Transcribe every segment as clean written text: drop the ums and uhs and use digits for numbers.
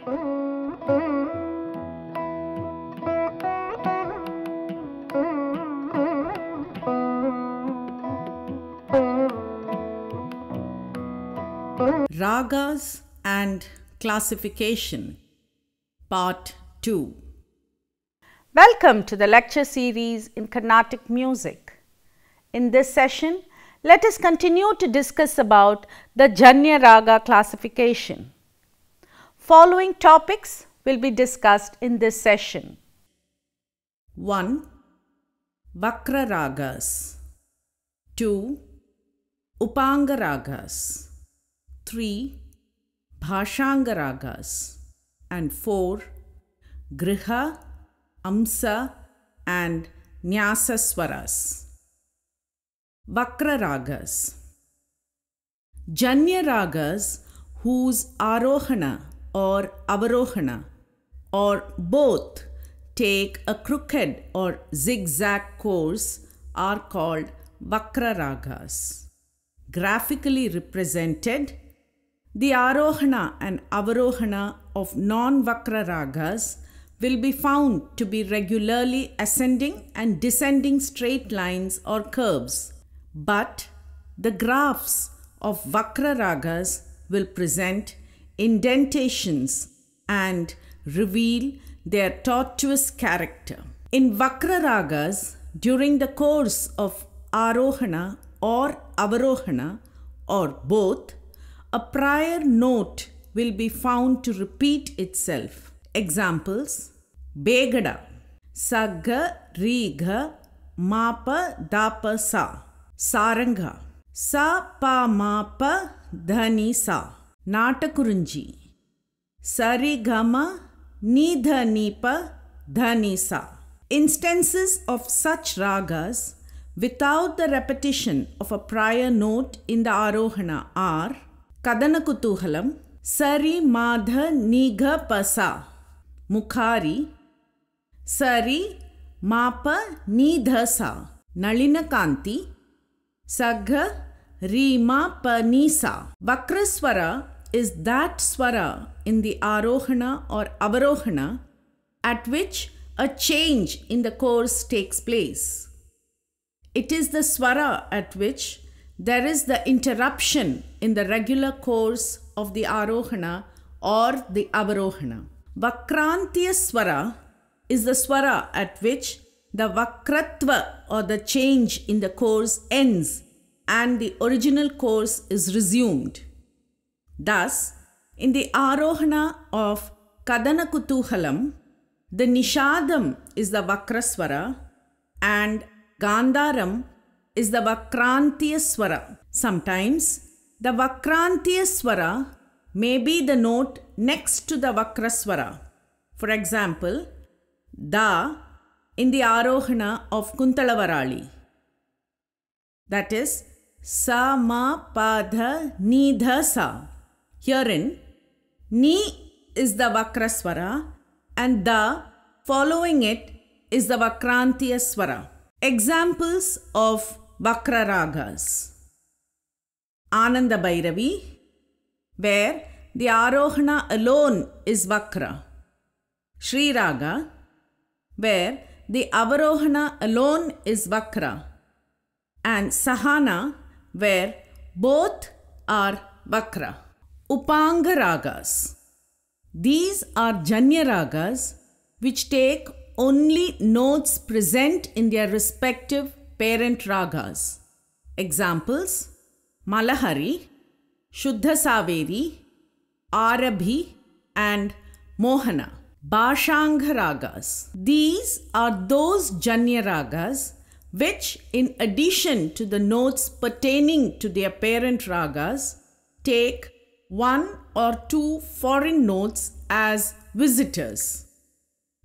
Ragas and Classification, Part 2. Welcome to the lecture series in Carnatic music. In this session, let us continue to discuss about the Janya Raga classification. Following topics will be discussed in this session. 1. Vakra ragas. 2. Upanga ragas. 3. Bashanga ragas. And 4. Graha, Amsa and Nyasa swaras. Vakra ragas. Janya ragas whose arohana or avarohana or both take a crooked or zigzag course are called Vakra ragas. Graphically represented, the arohana and avarohana of non-Vakra ragas will be found to be regularly ascending and descending straight lines or curves, but the graphs of Vakra ragas will present indentations and reveal their tortuous character. In Vakra ragas, during the course of arohana or avarohana or both, a prior note will be found to repeat itself. Examples: Begada, Sagga, Riga, Mapa, Dapa, Sa. Saranga, Sa, Pa, Mapa, Dhani, Sa. Natakurunji, Sarigama, Nidha, Nipa, Dhani, Sa. Instances of such ragas without the repetition of a prior note in the arohana are Kadanakutuhalam, Sari Madha Nigha Pasa, Mukhari, Sari Mapa Nidhasa, Nalinakanti, Sagha Rima Panisa. Vakraswara is that swara in the arohana or avarohana at which a change in the course takes place. It is the swara at which there is the interruption in the regular course of the arohana or the avarohana. Vakrantiya swara is the swara at which the vakratva or the change in the course ends and the original course is resumed. Thus, in the arohana of Kadanakutuhalam, the nishadam is the vakraswara and Gandharam is the Vakrantiya swara. Sometimes the Vakrantiya swara may be the note next to the Vakraswara. For example, Da in the arohana of Kuntalavarali. That is Sa, Ma, Pa, Dha, Ni, Dha, Sa. Herein, Ni is the Vakraswara and Da following it is the Vakrantiya swara. Examples of Vakra ragas: Ananda Bhairavi, where the arohana alone is Vakra. Shri Raga, where the avarohana alone is Vakra. And Sahana, where both are Vakra. Upanga ragas. These are Janya ragas which take only notes present in their respective parent ragas. Examples: Malahari, Shuddha Saveri, Arabhi and Mohana. Bashanga ragas. These are those Janya ragas which, in addition to the notes pertaining to their parent ragas, take one or two foreign notes as visitors.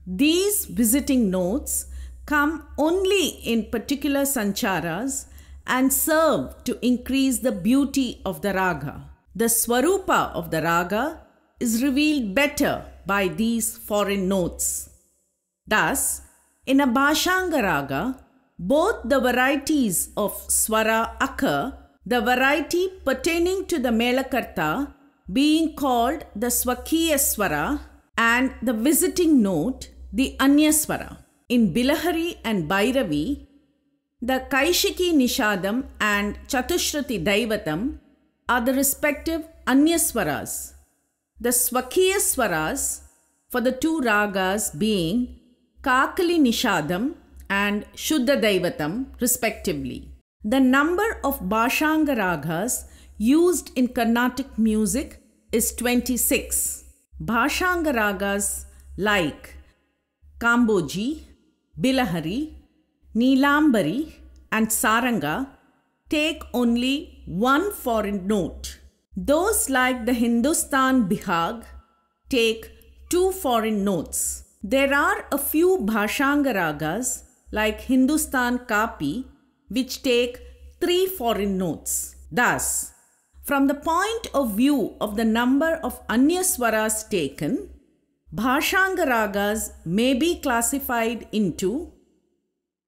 These visiting notes come only in particular sancharas and serve to increase the beauty of the raga. The swarupa of the raga is revealed better by these foreign notes. Thus, in a Bashanga raga, both the varieties of swara occur, the variety pertaining to the Melakarta being called the Swakiya swara and the visiting note the Anya swara. In Bilahari and Bhairavi, the Kaishiki Nishadam and Chatushruti Daivatam are the respective Anya swaras. The Swakiya swaras for the two ragas being Kakali Nishadam and Shuddha Daivatam respectively. The number of Bashanga ragas used in Carnatic music is 26. Bashanga ragas like Kamboji, Bilahari, Neelambari and Saranga take only one foreign note. Those like the Hindustan Bihag take two foreign notes. There are a few Bashanga ragas like Hindustan Kapi which take three foreign notes. Thus, from the point of view of the number of Anya swaras taken, Bashanga ragas may be classified into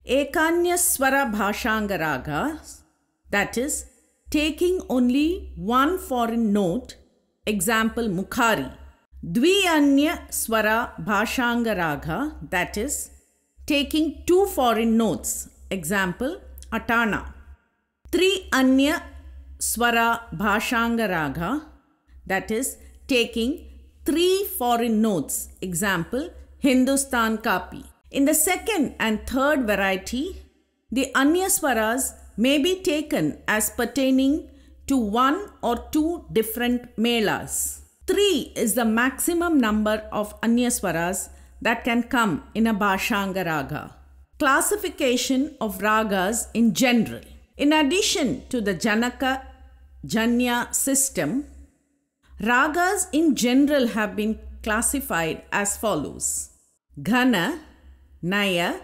Ekanya swara Bashanga ragas, that is, taking only one foreign note, example Mukhari. Dvi-anya swara Bashanga raga, that is, taking two foreign notes, example Atana. Tri-anya swara Bashanga raga, that is, taking three foreign notes, example Hindustan Kapi. In the second and third variety, the Anya swaras may be taken as pertaining to one or two different melas. 3 is the maximum number of Anya swaras that can come in a Bashanga raga. Classification of ragas in general. In addition to the Janaka Janya system, ragas in general have been classified as follows: Gana, Naya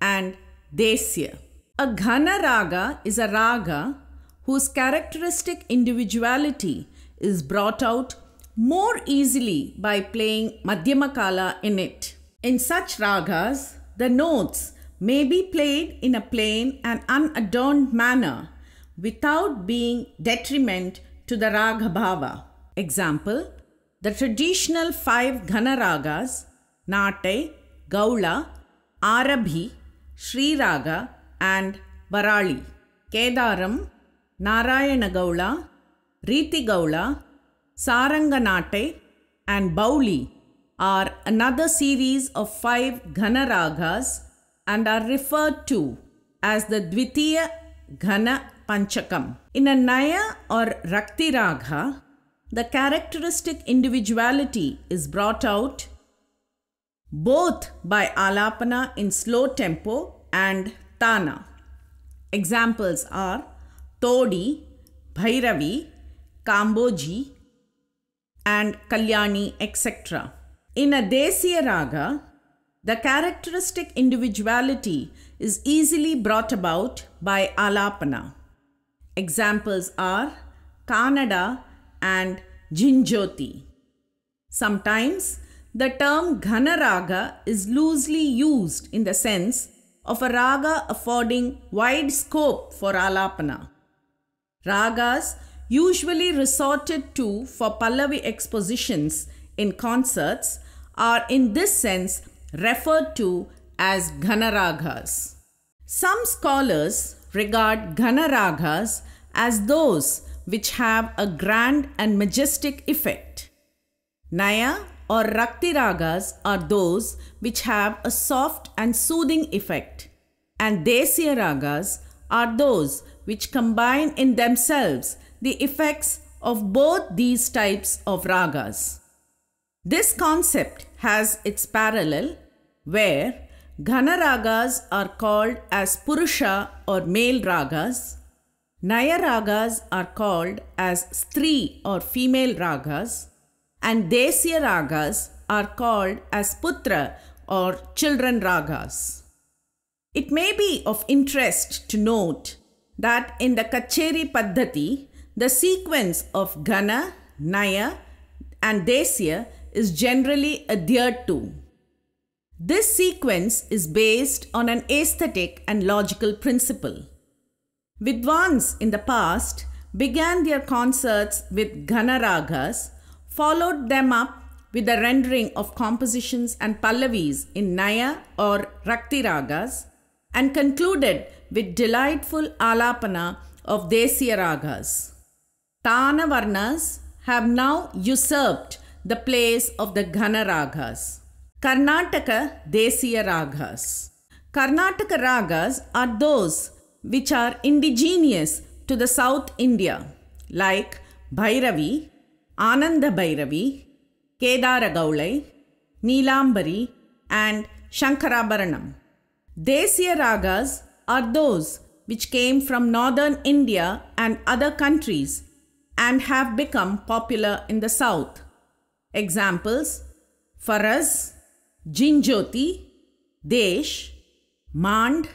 and Desi. A Gana raga is a raga whose characteristic individuality is brought out more easily by playing Madhyamakala in it. In such ragas, the notes may be played in a plain and unadorned manner without being detriment to the raga bhava. Example, the traditional 5 Gana ragas, Natai, Gaula, Arabhi, Sri Raga and Varali, Kedaram, Narayana Gaula, Riti Gaula, Saranga Natai and Bauli are another series of 5 Gana ragas and are referred to as the Dvitiya Gana Panchakam. In a Naya or Rakti Raga, the characteristic individuality is brought out both by alapana in slow tempo and tana. Examples are Todi, Bhairavi, Kamboji and Kalyani, etc. In a Desi raga, the characteristic individuality is easily brought about by alapana. Examples are Kannada and Jinjoti. Sometimes the term Gana raga is loosely used in the sense of a raga affording wide scope for alapana. Ragas usually resorted to for Pallavi expositions in concerts are in this sense referred to as Gana ragas. Some scholars regard Gana ragas as those which have a grand and majestic effect. Naya or Rakti ragas are those which have a soft and soothing effect, and Desi ragas are those which combine in themselves the effects of both these types of ragas. This concept has its parallel where Gana ragas are called as Purusha or male ragas, Naya ragas are called as Stri or female ragas, and Desi ragas are called as Putra or children ragas. It may be of interest to note that in the Kacheri Paddhati, the sequence of Gana, Naya and Desi is generally adhered to. This sequence is based on an aesthetic and logical principle. Vidwans in the past began their concerts with Ghana ragas, followed them up with the rendering of compositions and pallavis in Naya or Rakti ragas, and concluded with delightful alapana of Desi ragas. Tana varnas have now usurped the place of the Ghana ragas. Karnataka Desiya ragas. Karnataka ragas are those which are indigenous to the South India, like Bhairavi, Ananda Bhairavi, Kedara Gaulai, Neelambari, and Shankarabaranam. Desiya ragas are those which came from northern India and other countries and have become popular in the south. Examples: Faraz, Jinjoti, Desh, Mand,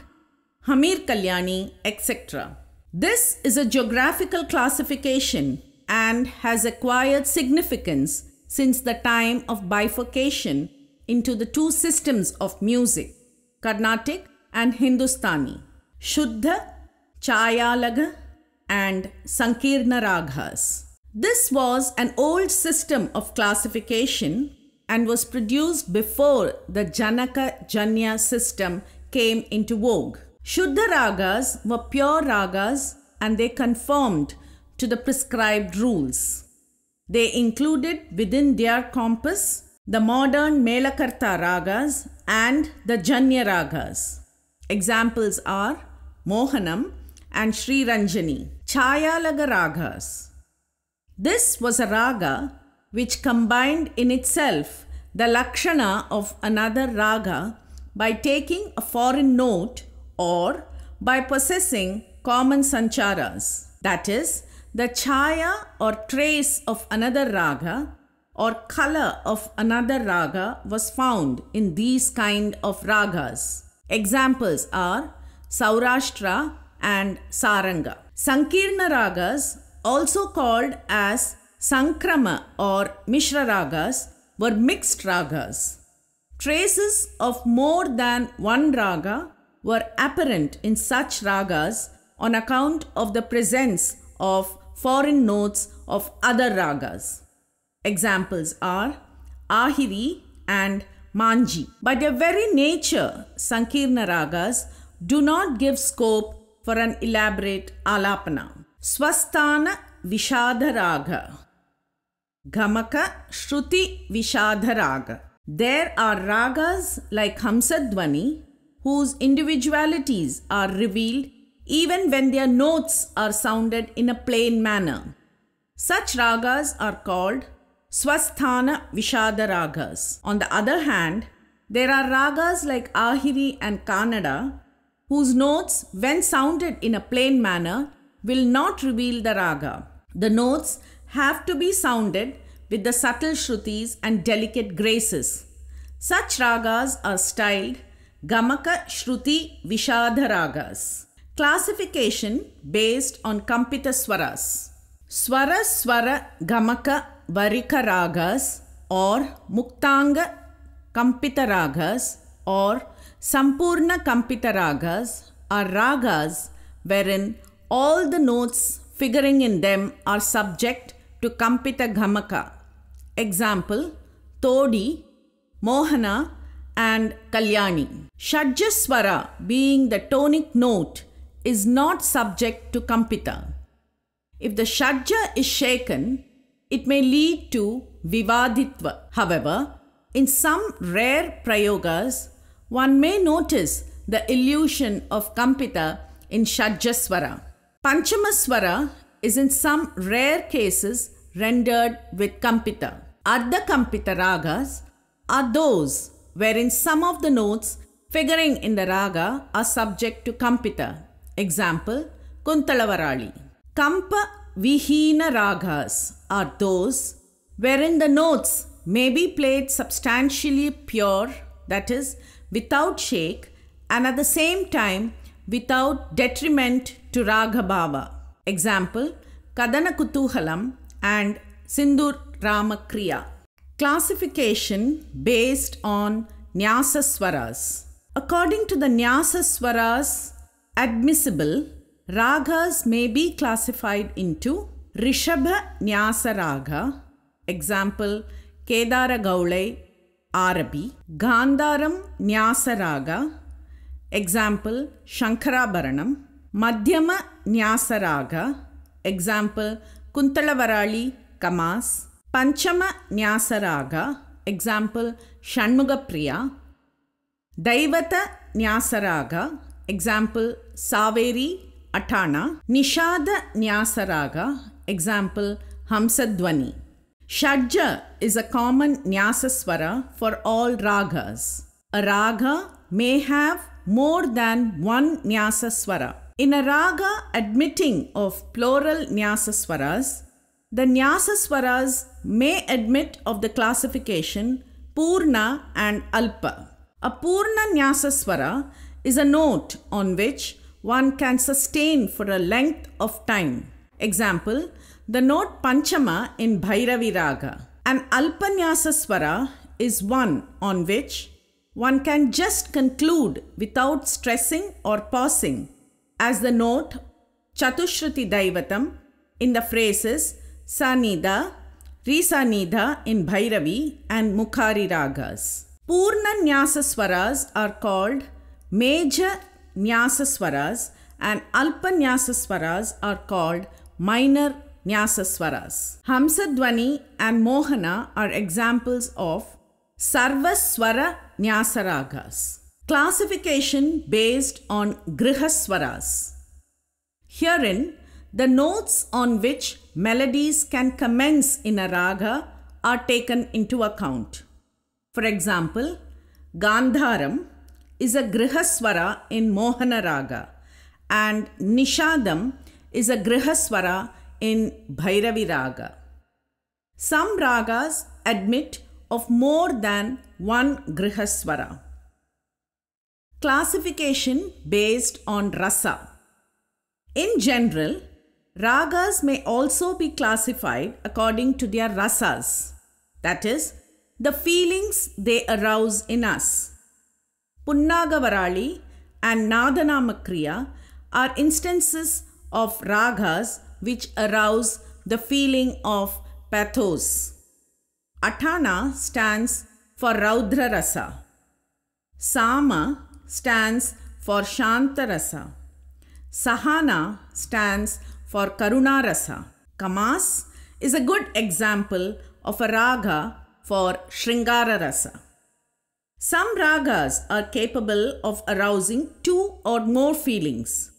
Hamir Kalyani, etc. This is a geographical classification and has acquired significance since the time of bifurcation into the two systems of music, Carnatic and Hindustani, Shuddha, Chaya and Sankirna ragas. This was an old system of classification and was produced before the Janaka Janya system came into vogue. Shuddha ragas were pure ragas and they conformed to the prescribed rules. They included within their compass the modern Melakarta ragas and the Janya ragas. Examples are Mohanam and Sri Ranjani. Chayalaga ragas. This was a raga which combined in itself the lakshana of another raga by taking a foreign note or by possessing common sancharas, that is, the chaya or trace of another raga or color of another raga was found in these kind of ragas. Examples are Saurashtra and Saranga. Sankirna ragas, also called as Sankrama or Mishra ragas, were mixed ragas. Traces of more than one raga were apparent in such ragas on account of the presence of foreign notes of other ragas. Examples are Ahiri and Manji. By their very nature, Sankirna ragas do not give scope for an elaborate alapana. Swasthana Vishadha raga. Gamaka Shruti-vishaya raga. There are ragas like Hamsadvani whose individualities are revealed even when their notes are sounded in a plain manner. Such ragas are called Swasthana Vishadha ragas. On the other hand, there are ragas like Ahiri and Kannada whose notes, when sounded in a plain manner, will not reveal the raga. The notes have to be sounded with the subtle shrutis and delicate graces. Such ragas are styled Gamaka Shruti-vishaya ragas. Classification based on Kampita swaras. Swara Gamaka Varika ragas or Muktanga Kampita ragas or Sampurna Kampita ragas are ragas wherein all the notes figuring in them are subject to Kampita Gamaka. Example: Todi, Mohana and Kalyani. Shadjaswara, being the tonic note, is not subject to Kampita. If the Shadja is shaken, it may lead to Vivaditva. However, in some rare prayogas, one may notice the illusion of Kampita in Shadjaswara. Panchamaswara is in some rare cases rendered with Kampita. Ardha Kampita ragas are those wherein some of the notes figuring in the raga are subject to Kampita. Example: Kuntalavarali. Kampa Vihina ragas are those wherein the notes may be played substantially pure, that is, without shake, and at the same time without detriment to raga bhava. Example: Kadana Kutuhalam and Sindur Ramakriya. Classification based on Nyasa swaras. According to the Nyasa swaras admissible, ragas may be classified into Rishabha Nyasa Raga, example Kedara Gaulai Arabi, Gandharam Nyasa Raga, example Shankarabaranam, Madhyama Nyasa Raga, example Kuntalavarali Kamas, Panchama Nyasa Raga, example Shanmugapriya, Daivata Nyasa Raga, example Saveri Atana, Nishada Nyasa Raga, example Hamsadwani. Shadja is a common Nyasa swara for all ragas. A raga may have more than one Nyasa swara. In a raga admitting of plural Nyasa swaras, the Nyasa swaras may admit of the classification Purna and Alpa. A Purna Nyasa swara is a note on which one can sustain for a length of time. Example, the note Panchama in Bhairavi Raga. An Alpanyasa swara is one on which one can just conclude without stressing or pausing, as the note Chatushruti Daivatam in the phrases Sanida, Risanida in Bhairavi and Mukhari Ragas. Purna Nyasa swaras are called major Nyasa swaras and Alpanyasa swaras are called minor Nyasa swaras. Hamsadwani and Mohana are examples of Sarva Swara Nyasa Ragas. Classification based on Griha swaras. Herein, the notes on which melodies can commence in a raga are taken into account. For example, Gandharam is a Griha swara in Mohana Raga and Nishadam is a Griha swara in Bhairavi Raga. Some ragas admit of more than one Griha swara. Classification based on rasa. In general, ragas may also be classified according to their rasas, that is, the feelings they arouse in us. Punnagavarali and Nadanamakriya are instances of ragas which arouse the feeling of pathos. Atana stands for Raudra Rasa. Sama stands for Shanta Rasa. Sahana stands for Karuna Rasa. Kamas is a good example of a raga for Shringara Rasa. Some ragas are capable of arousing two or more feelings.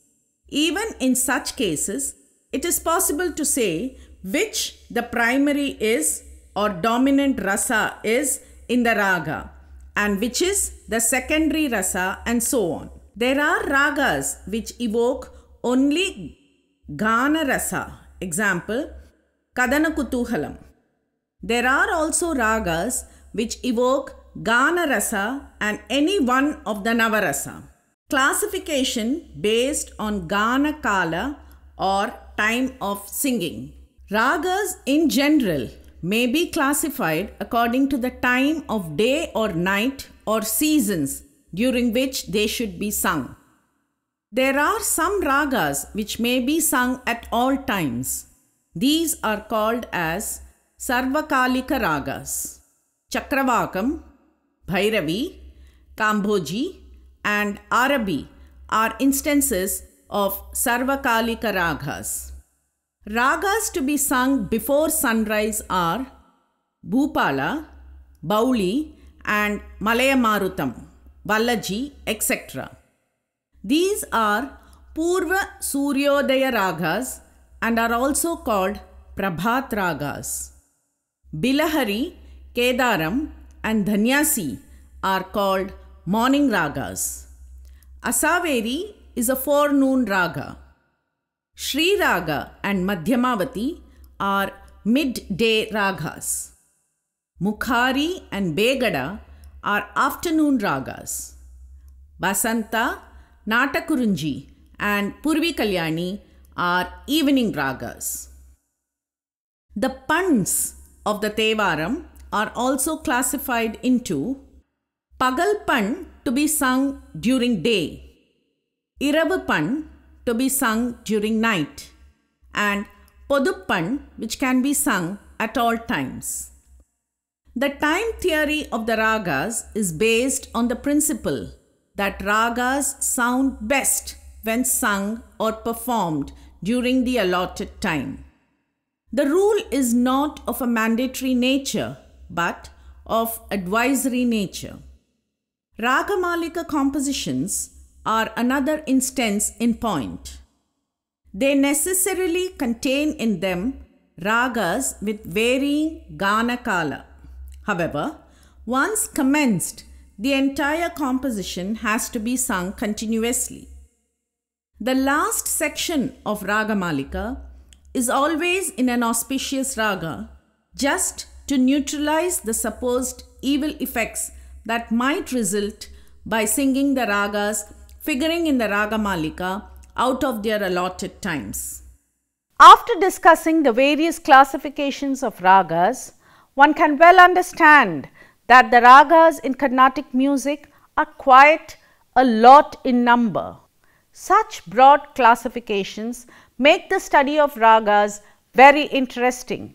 Even in such cases, it is possible to say which the primary is or dominant rasa is in the raga and which is the secondary rasa and so on. There are ragas which evoke only Gana rasa, example Kadana Kutuhalam. There are also ragas which evoke Gana rasa and any one of the Navarasa. Classification based on Gana-kala or time of singing. Ragas in general may be classified according to the time of day or night or seasons during which they should be sung. There are some ragas which may be sung at all times. These are called as Sarvakalika ragas. Chakravakam, Bhairavi, Kamboji and Arabi are instances of Sarvakalika ragas. Ragas to be sung before sunrise are Bhupala, Bauli and Malayamarutam, Vallaji, etc. These are Purva Suryodaya ragas and are also called Prabhat ragas. Bilahari, Kedaram and Dhanyasi are called morning ragas. Asaveri is a forenoon raga. Shri Raga and Madhyamavati are midday ragas. Mukhari and Begada are afternoon ragas. Basanta, Natakurunji and Purvi Kalyani are evening ragas. The Pans of the Tevaram are also classified into Pagal Pan to be sung during day, Iravu Pan to be sung during night, and Poduppan, which can be sung at all times. The time theory of the ragas is based on the principle that ragas sound best when sung or performed during the allotted time. The rule is not of a mandatory nature but of advisory nature. Ragamalika compositions are another instance in point. They necessarily contain in them ragas with varying Gana-kala. However, once commenced, the entire composition has to be sung continuously. The last section of Ragamalika is always in an auspicious raga, just to neutralize the supposed evil effects that might result by singing the ragas figuring in the Ragamalika out of their allotted times. After discussing the various classifications of ragas, one can well understand that the ragas in Carnatic music are quite a lot in number. Such broad classifications make the study of ragas very interesting.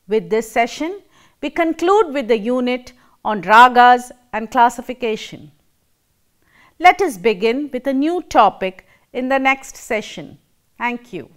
With this session, we conclude with the unit on ragas and classification. Let us begin with a new topic in the next session. Thank you.